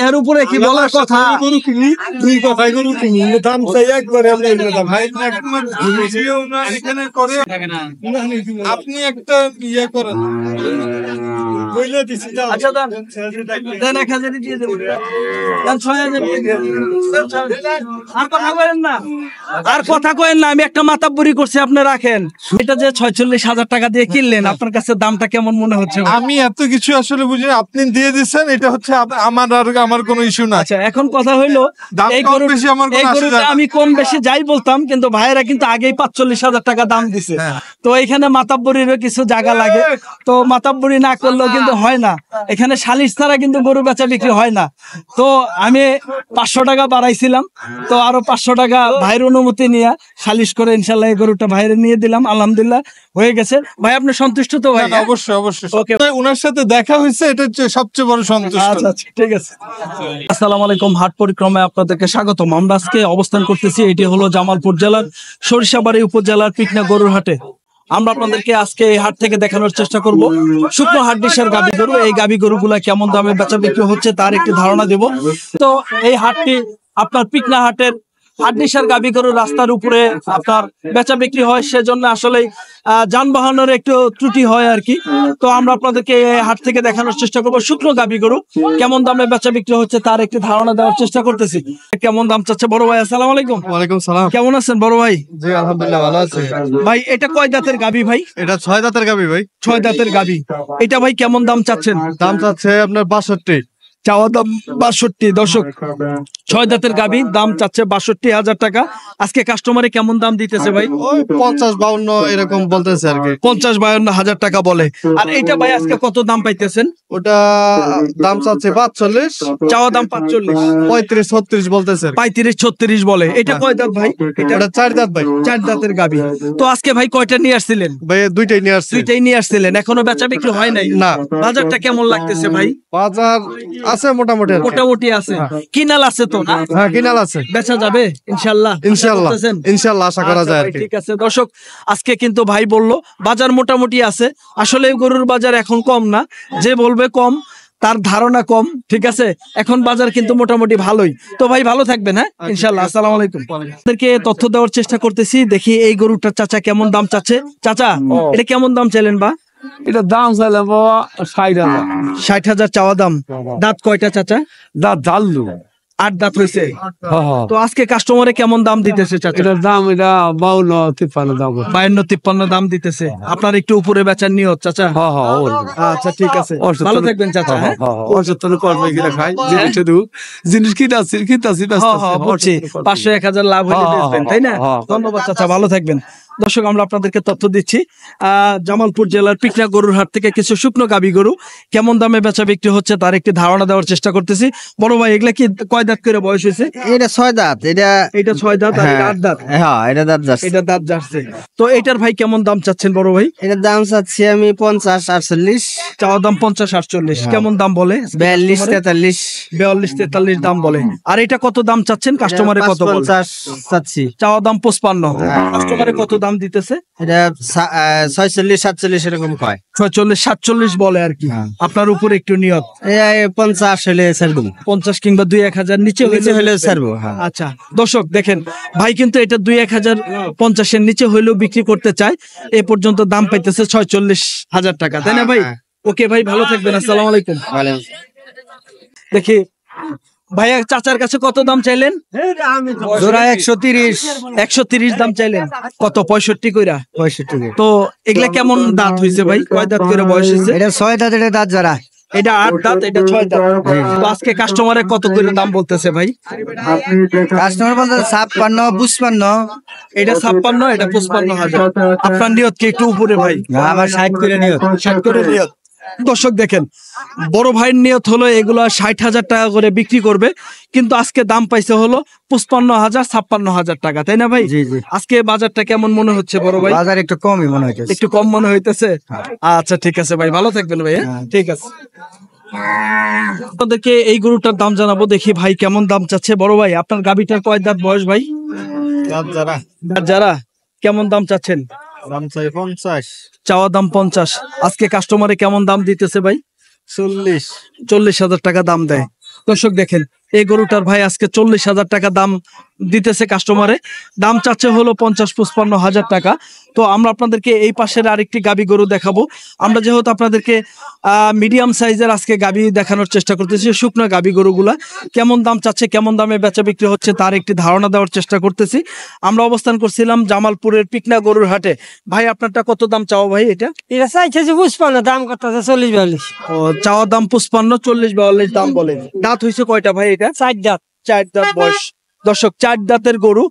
এর উপরে কি বলার কথা? দুই কথাই গরু কিনি দাম চাই একবারে আপনি একটা ইয়ে করেন বইলে দিছি। আচ্ছা দেন 1000 দিয়ে দেব, দেন 6000 দিয়ে দেব। আর কথা কইেন না, আমি একটা মাতাব্বরি করছি, আপনি রাখেন। এটা যে 46,000 টাকা দিয়ে কিনলেন, আপনার কাছে দামটা কেমন মনে হচ্ছে? আমি এত কিছু আসলে বুঝি, আপনি দিয়ে দিচ্ছেন, এটা হচ্ছে আমার কোনো ইস্যু না। আচ্ছা এখন কথা হইলো, এই গরুটা আমি কম বেশি যাই বলতাম, কিন্তু ভাইয়েরা কিন্তু আগেই 45,000 টাকা দাম দিছে। তো এখানে মাতাব্বরিরও কিছু জায়গা লাগে, তো মাতাব্বরি না করলেও কিন্তু হয় না। এখানে সালিশ ছাড়া কিন্তু গরু বেচা বিক্রি হয় না। তো আমি 500 টাকা বাড়াইছিলাম, তো আরো 500 টাকা ভাইয়ের অনুমতি নিয়ে সালিশ করে ইনশাল্লাহ এই গরুটা ভাইয়ের নিয়ে দিলাম। আলহামদুলিল্লাহ হয়ে গেছে। ভাই আপনি সন্তুষ্ট তো? ভাই অবশ্যই অবশ্যই, ওনার সাথে দেখা হয়েছে, এটা হচ্ছে সবচেয়ে বড় সন্তুষ্ট। আচ্ছা ঠিক আছে। আসসালামু আলাইকুম, হাট পরিক্রমায় আপনাদেরকে স্বাগতম। আমরা আজকে অবস্থান করতেছি, এটি হলো জামালপুর জেলার সরিষাবাড়ি উপজেলার পিকনা গরুর হাটে। আমরা আপনাদেরকে আজকে এই হাট থেকে দেখানোর চেষ্টা করব শুকনো হাড্ডিসার গাভী গরু। এই গাভী গরুগুলা কেমন দামে বেচা বিক্রি হচ্ছে তার একটি ধারণা দেব। তো এই হাটটি আপনার পিকনা হাটের হাড্ডিসার গাভী গরু রাস্তার উপরে আপনার বেচা বিক্রি হয়, সেজন্য আসলে যানবাহনের একটু ত্রুটি হয় আর কি। তো আমরা আপনাদেরকে হাট থেকে দেখানোর চেষ্টা করবো শুকনো গাভী গরু কেমন দামে বেচা বিক্রি হচ্ছে তার একটি ধারণা দেওয়ার চেষ্টা করতেছি। কেমন দাম চাচ্ছে বড় ভাই? আসসালামু আলাইকুম। ওয়ালাইকুম সালাম। কেমন আছেন বড় ভাই? জি আলহামদুলিল্লাহ ভালো আছি। ভাই এটা কয় দাঁতের গাভী ভাই? এটা 6 দাঁতের গাভী ভাই। 6 দাঁতের গাভী। এটা ভাই কেমন দাম চাচ্ছেন? দাম চাচ্ছে আপনার 62, চাওয়া দাম 62। দর্শক 6 দাঁতের গাভী, দাম চাচ্ছে 62,000 টাকা। আজকে কাস্টমারে কেমন দাম দিতেছে ভাই? ওই 50-52 এরকম বলতেছে আর কি। 50-52,000 টাকা বলে। আর এটা ভাই আজকে কত দাম পাইতেছেন? ওটা দাম চাচ্ছে 45, চাওয়া দাম 45, 35-36 বলতেছে। 35-36 বলে। এটা কয় দাঁত ভাই? এটা 4 দাঁত ভাই। 4 দাঁতের গাভী। তো আজকে ভাই কয়টা নিয়ে আসছিলেন? ভাই দুইটাই নিয়ে আসছি। দুইটাই নিয়ে আসছিলেন, এখনো বেচা বিক্রি হয় নাই? না। বাজারটা কেমন লাগতেছে ভাই? বাজার আছে মোটামুটি আছে। কিনাল আছে তো না? হ্যাঁ কিনাল আছে, বেচা যাবে ইনশাআল্লাহ। ইনশাআল্লাহ আশা করা যায় আর কি। ঠিক আছে দর্শক, আজকে কিন্তু ভাই বললো বাজার মোটামুটি আছে। আসলে গরুর বাজার এখন কম না, যে বলবে কম তার ধারণা কম। ঠিক আছে, এখন বাজার কিন্তু মোটামুটি ভালোই। তো ভাই ভালো থাকবেন, হ্যাঁ ইনশাআল্লাহ। আসসালামু আলাইকুম। আপনাদেরকে তথ্য দেওয়ার চেষ্টা করতেছি, দেখি এই গরুটার চাচা কেমন দাম চাচ্ছে। চাচা এটা কেমন দাম চাইলেন? বা এটা দাম চাইলে বাবা 60,000। 60,000 চাওয়া দাম। দাঁত কয়টা চাচা? দাঁত ঝাল্লু 8 দাঁত হয়েছে। তো আজকে কাস্টমারে কেমন দাম দিতেছে চাচা? এটার দাম এটা 52-53 দাম। 52-53 দাম দিতেছে। আপনার একটু উপরে বেচার নিয়ত চাচা? আচ্ছা ঠিক আছে, ভালো থাকবেন চাচা। জিনিস কিনতেছি 500-1000 লাভ হলে বেচবেন, তাই না? ধন্যবাদ চাচা, ভালো থাকবেন। দর্শক আমরা আপনাদেরকে তথ্য দিচ্ছি জামালপুর জেলার পিকনা গরুর হাট থেকে কিছু শুকনো গাভী গরু কেমন দামে বেচা বিক্রি হচ্ছে তার একটি ধারণা দেওয়ার চেষ্টা করতেছি। বড় ভাই এগুলা কি কয় দাঁত করে বয়স হয়েছে? এটা 6 দাঁত। এটা 6 দাঁত আর এটা 8 দাঁত। হ্যাঁ এটা দাঁত যাচ্ছে। এটা দাঁত যাচ্ছে। তো এটার ভাই কেমন দাম চাচ্ছেন বড় ভাই? এটার দাম চাচ্ছি আমি 50-48। চাওয়া দাম 50-48। কেমন দাম বলে? 42-43। 42-43 দাম বলে। আর এটা কত দাম চাচ্ছেন? কাস্টমারে কত বলে? 50 চাচ্ছি। চাওয়া দাম 55। কাস্টমারে কত দাম দিতেছে? এটা 46-47 এরকম কয়। 46-47 বলে আর কি। আপনার উপর একটু নিয়ত 50 হলে ছাড়বো। 50 কিংবা 2-1000 নিচে হলে ছাড়বো। আচ্ছা দর্শক দেখেন, ভাই কিন্তু এটা 2-1050 এর নিচে হইলেও বিক্রি করতে চায়। এ পর্যন্ত দাম পাইতেছে 46,000 টাকা, তাই না ভাই? ওকে ভাই ভালো থাকবেন। আসসালামু আলাইকুম। দেখি ভাইয়া চাচার কাছে কত দাম চাইলেন? জোড়া 130। 130 দাম চাইলেন। কত? 65 কইরা? 65। তো এগুলা কেমন দাঁত হইছে ভাই? কয় দাঁত করে বয়স হইছে? এটা 6 দাঁত। এটা দাঁত জোড়া। এটা 8 দাঁত, এটা 6 দাঁত। তো আজকে কাস্টমারে কত করে দাম বলতেছে ভাই? কাস্টমার বলতে 56-55। এটা 56, এটা 55,000। আপনার নিয়ত কি একটু উপরে ভাই? আমার 60 করে নিয়ত। 60 করে নিয়ত। দর্শক দেখেন, বড় ভাইয়ের নিয়ত হলো এগুলো 60,000 টাকা করে বিক্রি করবে, কিন্তু আজকে দাম পাইছে হলো 55,000-56,000 টাকা, তাই না ভাই? আজকে বাজারটা কেমন মনে হচ্ছে বড় ভাই? বাজার একটু কমই মনে হচ্ছে। একটু কম মনে হইতেছে। আচ্ছা ঠিক আছে ভাই, ভালো থাকবেন ভাই। ঠিক আছে, আপনাদেরকে এই গরুটার দাম জানাবো। দেখি ভাই কেমন দাম চাচ্ছে। বড় ভাই আপনার গাভীটার কয় দাঁত বয়স ভাই? যারা কেমন দাম চাচ্ছেন? দাম চাই 50। চাওয়া দাম 50। আজকে কাস্টমারে কেমন দাম দিতেছে ভাই? 40,000 টাকা দাম দেয়। দর্শক দেখেন এই গরুটার ভাই আজকে 40,000 টাকা দাম দিতেছে কাস্টমারে। দাম চাচ্ছে হলো 50-55 টাকা। তো আমরা আপনাদেরকে এই পাশের আরেকটি গাবি গরু দেখাবো। আমরা যেহেতু আপনাদেরকে মিডিয়াম সাইজের আজকে গাবি দেখানোর চেষ্টা করতেছি, শুকনো গাবি গরুগুলা কেমন দাম চাচ্ছে, কেমন দামে বেচা বিক্রি হচ্ছে তার একটি ধারণা দেওয়ার চেষ্টা করতেছি। আমরা অবস্থান করছিলাম জামালপুরের পিকনা গরুর হাটে। ভাই আপনারটা কত দাম চাও ভাই? এটা এটা চাইছে যে 55, দাম করতেছে 40-42। ও চাওয়া দাম 55, 40-42 দাম বলে। দাঁত হয়েছে কয়টা ভাই? এটা 4 দাঁত। 4 দাঁত বয়স। দর্শক 4 দাঁতের গরু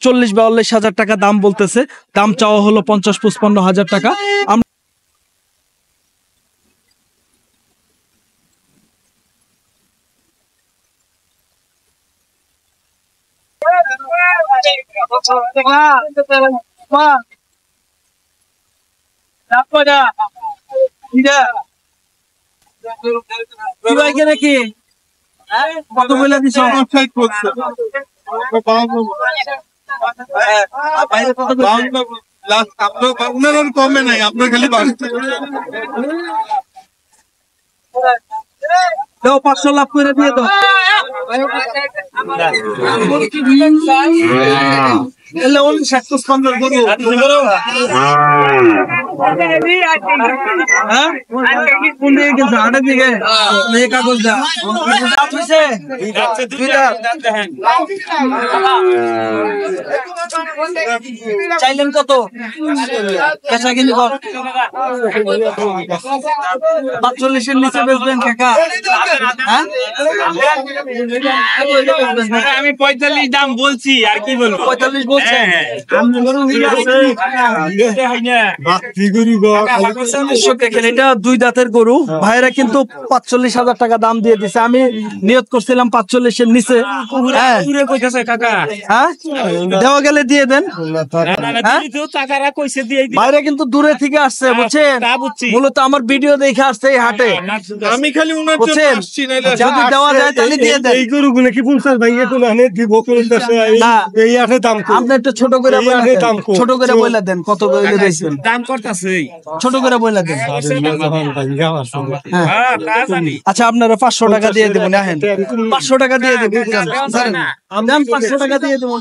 40-42 টাকা দাম বলতেছে। দাম চাওয়া হলো 50-55 টাকা। নাকি কত বলে দিছ? আপনার কমে নাই, আপনার খালি দাও 500 লাভ করে দিয়ে দাও। এলে ওই 715 গরু। হ্যাঁ কোন দিকে গেছে? হাটের দিকে। এই কাগজ দাও। দাঁত হইছে? চাইলেন কত? বেচা কিনি কর। 45 এর নিচে বেচবেন কাকা? হ্যাঁ আমি 45 দাম বলছি, আর কি বলবো? 45 বলছেন? দেখেন এটা 2 দাঁতের গরু। ভাইরা কিন্তু 45,000 টাকা দাম দিয়ে দিছে। আমি নিয়ত করছিলাম 45 এর নিচে। হ্যাঁ হ্যাঁ দেওয়া গেলে দিয়ে দেন। ভাইরা কিন্তু দূরে থেকে আসছে বুঝছেন, মূলত আমার ভিডিও দেখে আসছে এই হাটে। আমি খালি উনার জন্য বুঝছেন, আসছি, যদি দেওয়া যায় তাহলে দিয়ে দেন। এই গরুগুলো কি 50 ভাই তো না দিব না এই আঠে দাম আপনি একটু ছোট করে বইলা দেন। ছোট করে বইলা দেন কত করে দিয়েছেন। দাম করতেছে ছোট করে বইলা দেন। আচ্ছা আপনারা 500 টাকা দিয়ে দেবেন। আহেন 500 টাকা দিয়ে দেবেন। দেন 500 টাকা দিয়ে দেবেন।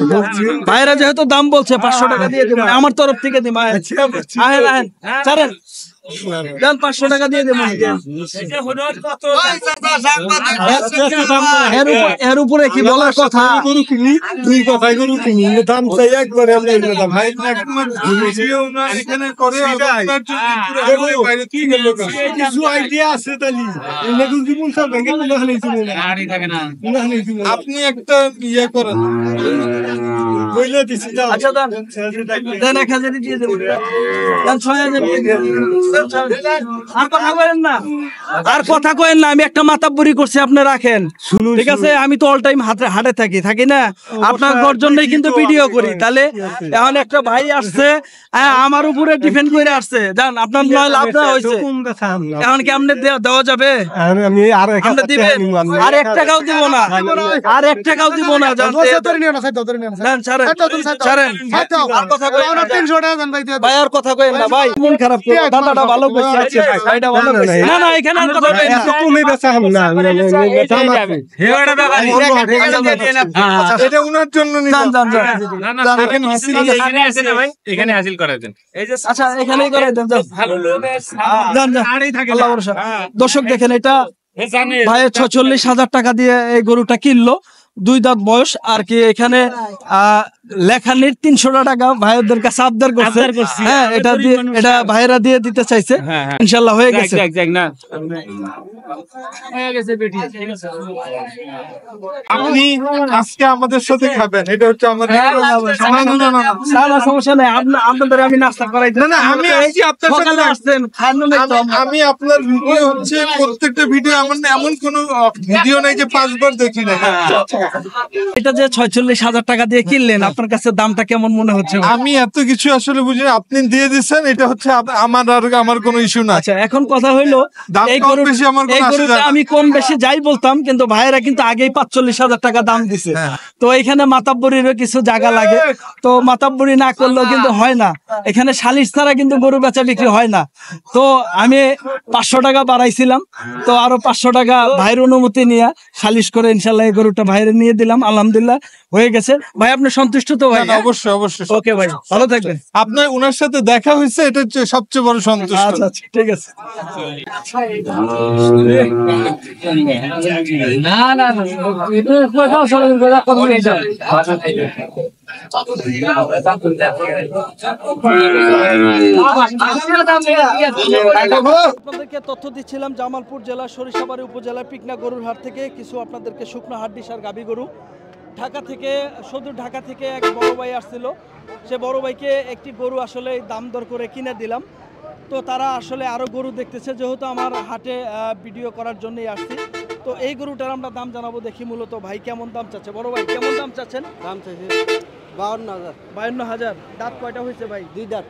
ভাইরা যেহেতু দাম বলছে 500 টাকা দিয়ে দেবেন আমার তরফ থেকে দিন। আহেন আহেন আহেন ছাড়েন, দেন 500 টাকা দিয়ে দেবেন। এর উপরে কি বলার কথা? গরু কিনি দুই কথা গরু কিনি দাম চাই একবারে আমরা দাম ভাই ভিডিও উনার এখানে করে আপনার জন্য বাইরে কি গেল কিছু আইডিয়া আছে তালি এগুলো কি 50 ভাই না হলে শুনে না না হলে আপনি একটা ইয়ে করেন, কইলে দিছি দাও। আচ্ছা দেন দেন 1000 দিয়ে দেবেন। দেন 6000 দিয়ে দেবেন। আর কথা কইেন না, আর কথা কইেন না। আমি একটা মাতাব্বরি করছি, আপনি রাখেন ঠিক আছে? আমি তো অল টাইম হাটে থাকি না, আপনার জন্যই কিন্তু ভিডিও করি। তাহলে এখন একটা ভাই আসছে আমার উপরে ডিফেন্ড করে আসছে, জান আপনার নয় লাভ না হয়েছে। এখন কি আপনি দেওয়া যাবে? আমি আর আপনি দিবেন? আর 1 টাকাও দিব না, আর 1 টাকাও দিব না। জান দেন ছাড়েন ছাড়েন। আর কথা কইেন না, 300 টাকা দেন ভাই। ভাই আর কথা কইেন না ভাই, মন খারাপ করে দাদাটা ভালো কইছে আছে ভাই, ভাইটা ভালো কইছে। না না এখানে আর কথা কইেন না। তুমি বেচা হাম না দাম আছে এটা উনার জন্য জান জান জান। এখানে হাসিল করে দেন। এই যে আচ্ছা এখানেই করে দেন। ভালো লোকের জান জান। আল্লাহ ভরসা। দর্শক দেখেন এটা ভাই 46,000 টাকা দিয়ে এই গরুটা কিনলো। 2 দাঁত বয়স আর কি। এখানে লেখানির 300 টাকা ভাইদের কাছে আবদার করছে। হ্যাঁ এটা দিয়ে এটা ভাইরা দিয়ে দিতে চাইছে। ইনশাআল্লাহ হয়ে গেছে। আপনি আজকে আমাদের সাথে খাবেন, এটা হচ্ছে আমাদের সমস্যা নাই। আপনাদের আমি নাস্তা করাই দিই। না আমি আসছি আপনার সাথে আসছেন আমি আপনার ভিডিও হচ্ছে প্রত্যেকটা ভিডিও এমন কোন ভিডিও নাই যে 5 বার দেখি না। এটা যে 46,000 টাকা দিয়ে কিনলেন, আপনার কাছে দামটা কেমন মনে হচ্ছে ভাই? আমি এত কিছু আসলে বুঝি না, আপনি দিয়ে দিচ্ছেন, এটা হচ্ছে আমার কোনো ইস্যু না। আচ্ছা, এখন কথা হইলো দাম এই কম গরু বেশি আমার কোনো এই গরুটা আসে যায় না। আমি কম বেশি যাই বলতাম, কিন্তু ভাইয়েরা কিন্তু আগেই 45,000 টাকা দাম দিছে। তো এখানে মাতাব্বরিরও কিছু জায়গা লাগে, তো মাতাব্বরি না করলেও কিন্তু হয় না। এখানে সালিশ ছাড়া কিন্তু গরু বেচা বিক্রি হয় না। তো আমি 500 টাকা বাড়াইছিলাম, তো আরো 500 টাকা ভাইয়ের অনুমতি নিয়ে সালিশ করে ইনশাল্লাহ এই গরুটা ভাইয়ের নিয়ে দিলাম, আলহামদুলিল্লাহ হয়ে গেছে। ভাই আপনি সন্তুষ্ট তো ভাই? না, না, অবশ্যই অবশ্যই। ওকে ভাই, ভালো থাকবেন। আপনার ওনার সাথে দেখা হয়েছে, এটা হচ্ছে সবচেয়ে বড় সন্তুষ্ট। আচ্ছা আচ্ছা, ঠিক আছে। আপনাদেরকে তথ্য দিচ্ছিলাম জামালপুর জেলার সরিষাবাড়ি উপজেলার পিকনা গরুর হাট থেকে কিছু আপনাদেরকে শুকনো হাড্ডিসার গাভী গরু। ঢাকা থেকে, সুদূর ঢাকা থেকে এক বড় ভাই আসছিল, সে বড় ভাইকে একটি গরু আসলে দাম দর করে কিনে দিলাম। তো তারা আসলে আরও গরু দেখতেছে, যেহেতু আমার হাটে ভিডিও করার জন্যই আসছি। তো এই গরুটার আমরা দাম জানাবো, দেখি মূলত ভাই কেমন দাম চাচ্ছে। বড় ভাই কেমন দাম চাচ্ছেন? দাম চাইছে 52,000। 52,000। দাঁত কয়টা হয়েছে ভাই? 2 দাঁত।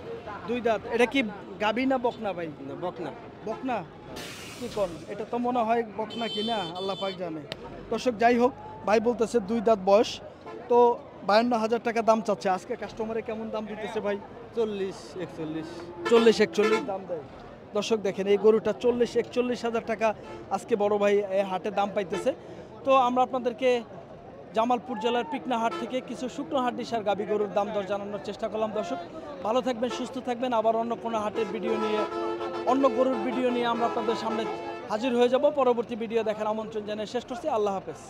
2 দাঁত। এটা কি গাবি না বকনা ভাই? বকনা। বকনা কি কোন? এটা তো মনে হয় বকনা কিনা, আল্লাহ পাক জানে। দর্শক যাই হোক, ভাই বলতেছে 2 দাঁত বয়স, তো 52,000 টাকা দাম চাচ্ছে। আজকে কাস্টমারে কেমন দাম দিতেছে ভাই? 40-41। 40-41 দাম দেয়। দর্শক দেখেন, এই গরুটা 40-41,000 টাকা আজকে বড় ভাই এই হাটে দাম পাইতেছে। তো আমরা আপনাদেরকে জামালপুর জেলার পিকনা হাট থেকে কিছু শুকনো হাড্ডিসার গাবি গরুর দাম দর জানানোর চেষ্টা করলাম। দর্শক ভালো থাকবেন, সুস্থ থাকবেন। আবার অন্য কোনো হাটের ভিডিও নিয়ে, অন্য গরুর ভিডিও নিয়ে আমরা আপনাদের সামনে হাজির হয়ে যাব। পরবর্তী ভিডিও দেখার আমন্ত্রণ জানিয়ে শেষ করছি। আল্লাহ হাফেজ।